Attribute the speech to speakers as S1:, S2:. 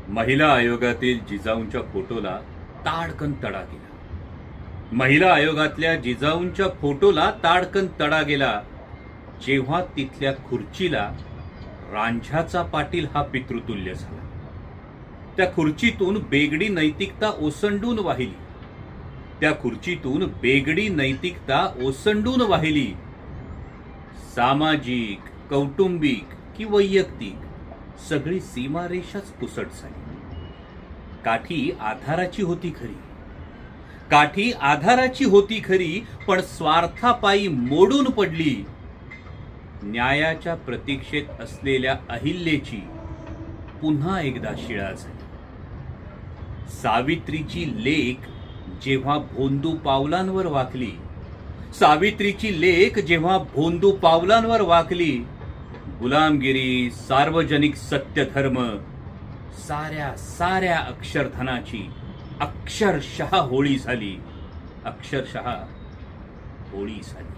S1: महिला आयोगातील जिजाऊंच्या फोटोला ताडकन तडा गेला. महिला आयोगातल्या जिजाऊंच्या फोटोला ताडकन तडा गेला जेव्हा तिथल्या खुर्चीला रांझ्याचा पाटील हा पितृतुल्य झाला. त्या खुर्चीतून बेगडी नैतिकता ओसंडून वाहिली. त्या खुर्चीतून बेगडी नैतिकता ओसंडून वाहिली. सामाजिक, कौटुंबिक की वैयक्तिक सगळी सीमारेषाच पुसट झाली. काठी आधाराची होती खरी, काठी आधाराची होती खरी, पण स्वार्थापायी मोडून पडली. न्यायाच्या प्रतीक्षेत असलेल्या अहिल्याची पुन्हा एकदा शिळा झाली. सावित्रीची लेक जेव्हा भोंदू पावलांवर वाकली, सावित्रीची लेक जेव्हा भोंदू पावलांवर वाकली, गुलामगिरी, सार्वजनिक सत्यधर्म, साऱ्या अक्षरधनाची अक्षरशः होळी झाली. अक्षरशः होळी झाली.